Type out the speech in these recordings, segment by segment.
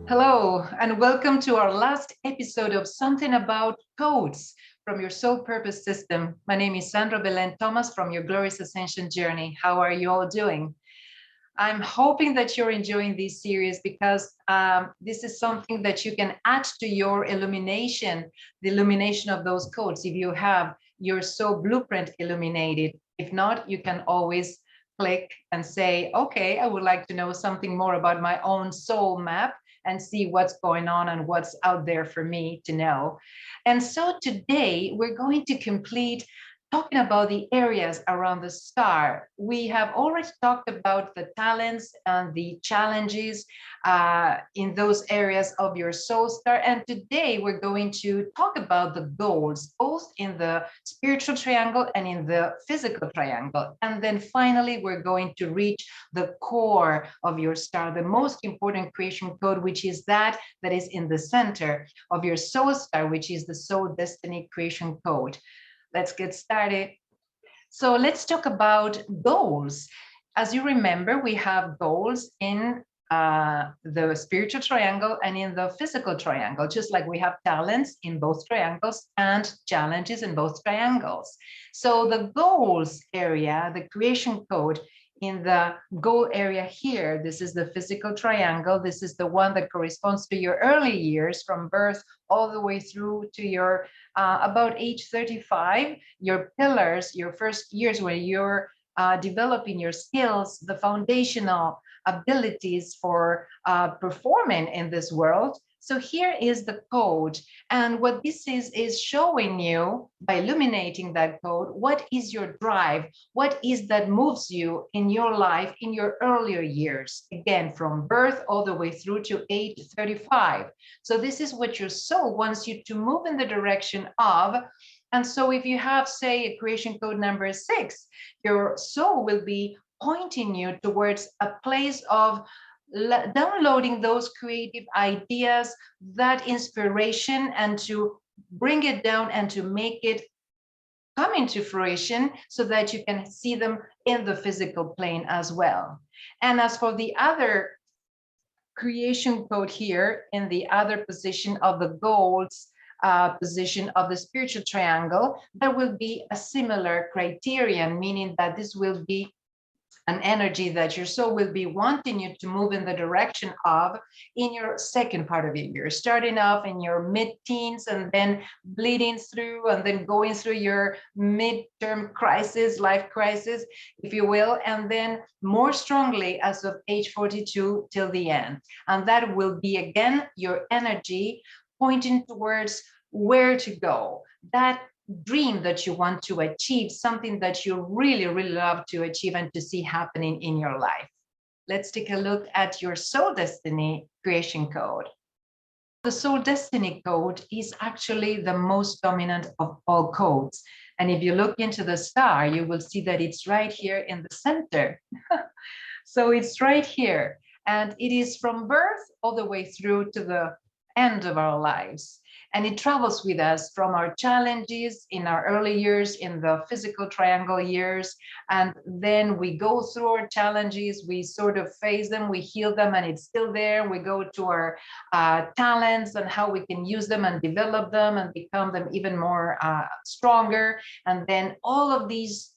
Hello, and welcome to our last episode of Something About Codes from Your Soul Purpose System. My name is Sandra Belen Thomas from Your Glorious Ascension Journey. How are you all doing? I'm hoping that you're enjoying this series because this is something that you can add to your illumination, the illumination of those codes. If you have your soul blueprint illuminated, if not, you can always click and say, okay, I would like to know something more about my own soul map and see what's going on and what's out there for me to know. And so today we're going to complete talking about the areas around the star. We have already talked about the talents and the challenges in those areas of your soul star. And today we're going to talk about the goals, both in the spiritual triangle and in the physical triangle. And then finally, we're going to reach the core of your star, the most important creation code, which is that is in the center of your soul star, which is the soul destiny creation code. Let's get started. So let's talk about goals. As you remember, we have goals in the spiritual triangle and in the physical triangle, just like we have talents in both triangles and challenges in both triangles. So the goals area, the creation code, in the goal area here, this is the physical triangle. This is the one that corresponds to your early years from birth all the way through to your about age 35, your pillars, your first years where you're developing your skills, the foundational abilities for performing in this world. So here is the code. And what this is showing you by illuminating that code, what is your drive? What is that moves you in your life in your earlier years? Again, from birth all the way through to age 35. So this is what your soul wants you to move in the direction of. And so if you have, say, a creation code number 6, your soul will be pointing you towards a place of downloading those creative ideas, that inspiration, and to bring it down and to make it come into fruition so that you can see them in the physical plane as well. And as for the other creation code here in the other position of the goals, position of the spiritual triangle, there will be a similar criterion, meaning that this will be an energy that your soul will be wanting you to move in the direction of in your second part of your year, starting off in your mid-teens and then bleeding through and then going through your midterm crisis, life crisis, if you will, and then more strongly as of age 42 till the end. And that will be, again, your energy pointing towards where to go. That dream that you want to achieve, something that you really, really love to achieve and to see happening in your life. Let's take a look at your soul destiny creation code. The soul destiny code is actually the most dominant of all codes. And if you look into the star, you will see that it's right here in the center. So it's right here. And it is from birth all the way through to the end of our lives. And it travels with us from our challenges in our early years, in the physical triangle years. And then we go through our challenges, we sort of face them, we heal them, and it's still there. We go to our talents and how we can use them and develop them and become them even more stronger. And then all of these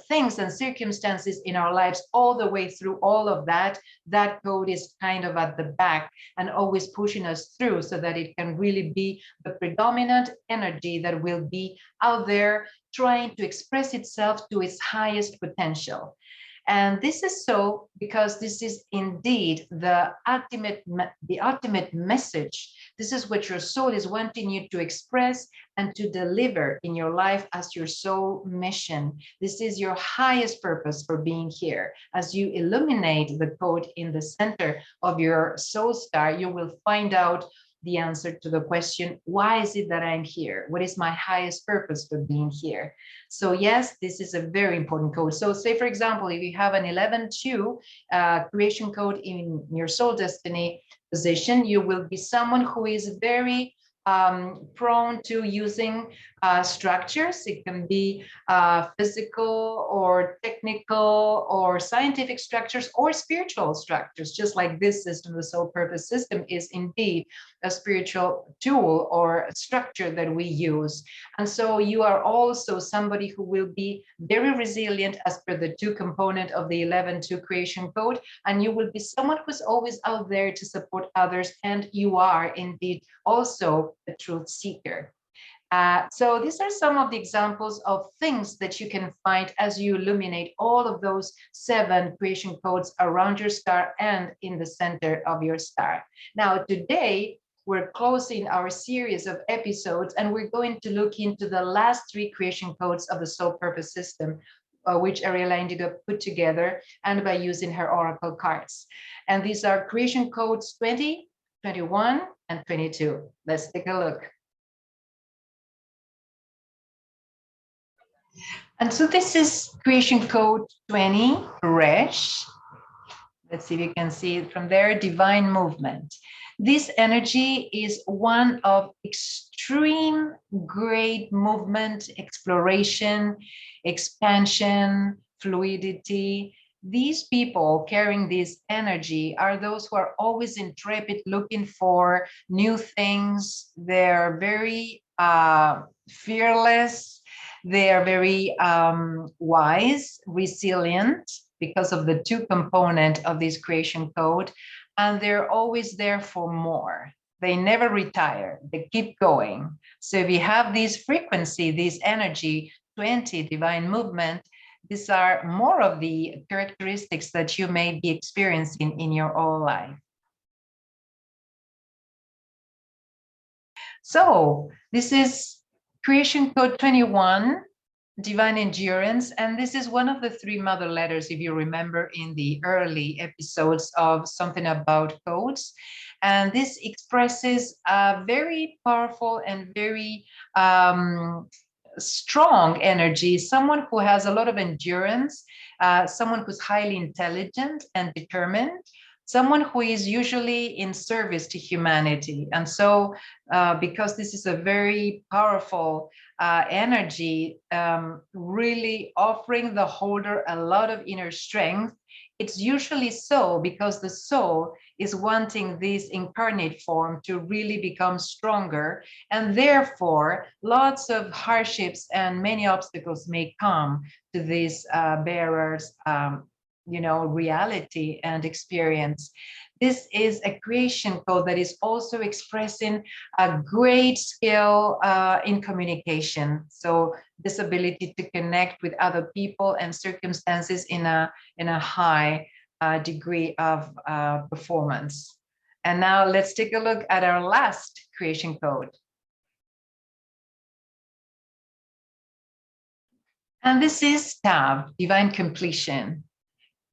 things and circumstances in our lives, all the way through all of that, that code is kind of at the back and always pushing us through so that it can really be the predominant energy that will be out there trying to express itself to its highest potential. And this is so because this is indeed the ultimate message. This is what your soul is wanting you to express and to deliver in your life as your soul mission. This is your highest purpose for being here. As you illuminate the code in the center of your soul star, you will find out the answer to the question, why is it that I'm here? What is my highest purpose for being here? So yes, this is a very important code. So say, for example, if you have an 11-2 creation code in your soul destiny position, you will be someone who is very prone to using structures. It can be physical or technical or scientific structures or spiritual structures, just like this system, the soul purpose system, is indeed a spiritual tool or structure that we use. And so you are also somebody who will be very resilient as per the 2 component of the 11-2 creation code, and you will be someone who's always out there to support others, and you are indeed also a truth seeker. So these are some of the examples of things that you can find as you illuminate all of those 7 creation codes around your star and in the center of your star. Now, today, we're closing our series of episodes, and we're going to look into the last 3 creation codes of the soul purpose system, which Ariella Indigo put together, and by using her oracle cards. And these are creation codes 20, 21, and 22. Let's take a look. And so this is creation code 20, Resh. Let's see if you can see it from there, divine movement. This energy is one of extreme great movement, exploration, expansion, fluidity. These people carrying this energy are those who are always intrepid, looking for new things. They're very fearless. They are very wise, resilient, because of the 2 component of this creation code, and they're always there for more. They never retire, they keep going. So if you have this frequency, this energy, 20, divine movement, these are more of the characteristics that you may be experiencing in your whole life. So this is creation code 21, divine endurance, and this is one of the 3 mother letters, if you remember, in the early episodes of Something About Codes. And this expresses a very powerful and very strong energy, someone who has a lot of endurance, someone who's highly intelligent and determined, someone who is usually in service to humanity. And so because this is a very powerful energy, really offering the holder a lot of inner strength, it's usually so because the soul is wanting this incarnate form to really become stronger, and therefore lots of hardships and many obstacles may come to these bearers, reality and experience. This is a creation code that is also expressing a great skill in communication. So this ability to connect with other people and circumstances in a high degree of performance. And now let's take a look at our last creation code. And this is Tav, divine completion.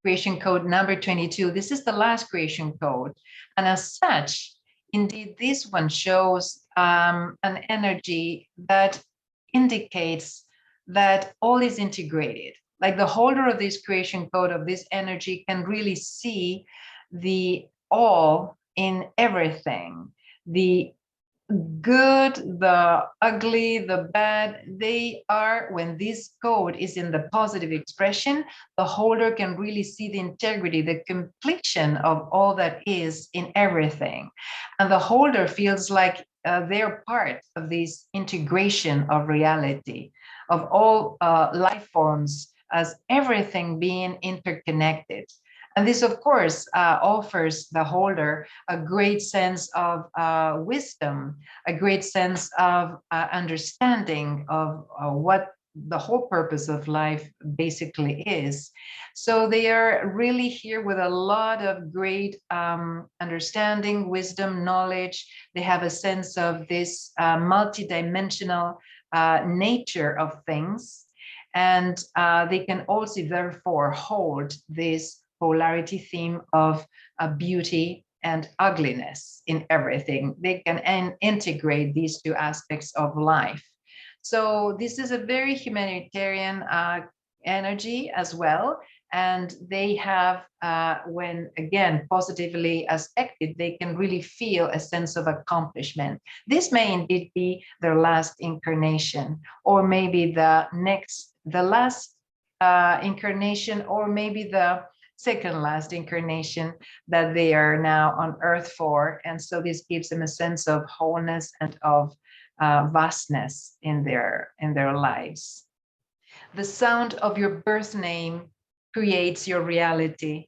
Creation code number 22. This is the last creation code. And as such, indeed, this one shows an energy that indicates that all is integrated. Like the holder of this creation code, of this energy, can really see the all in everything. The good, the ugly, the bad, they are, when this code is in the positive expression, the holder can really see the integrity, the completion of all that is in everything. And the holder feels like they're part of this integration of reality, of all life forms, as everything being interconnected. And this, of course, offers the holder a great sense of wisdom, a great sense of understanding of what the whole purpose of life basically is. So they are really here with a lot of great understanding, wisdom, knowledge. They have a sense of this multidimensional nature of things. And they can also therefore hold this polarity theme of beauty and ugliness in everything. They can integrate these 2 aspects of life. So this is a very humanitarian energy as well. And they have, when again positively aspected, they can really feel a sense of accomplishment. This may indeed be their last incarnation, or maybe the last incarnation, or maybe the second last incarnation that they are now on earth for. And so this gives them a sense of wholeness and of vastness in their lives. The sound of your birth name creates your reality.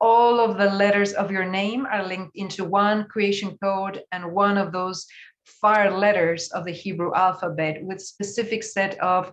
All of the letters of your name are linked into one creation code and one of those fire letters of the Hebrew alphabet with specific set of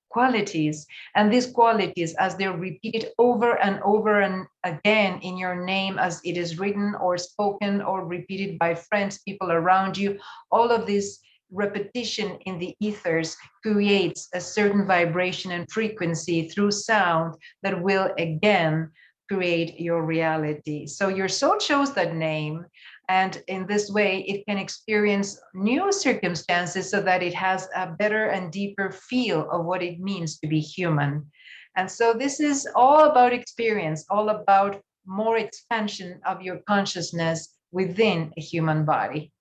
qualities. And these qualities, as they're repeated over and over and again in your name, as it is written or spoken or repeated by friends, people around you, all of this repetition in the ethers creates a certain vibration and frequency through sound that will again create your reality. So your soul chose that name, and in this way it can experience new circumstances so that it has a better and deeper feel of what it means to be human. And so this is all about experience, all about more expansion of your consciousness within a human body.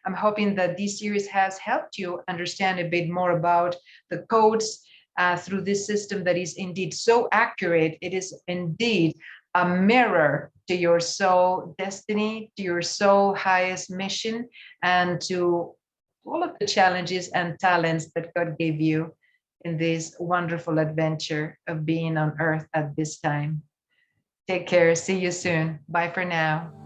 I'm hoping that this series has helped you understand a bit more about the codes through this system that is indeed so accurate. It is indeed a mirror to your soul destiny, to your soul highest mission, and to all of the challenges and talents that God gave you in this wonderful adventure of being on earth at this time. Take care. See you soon. Bye for now.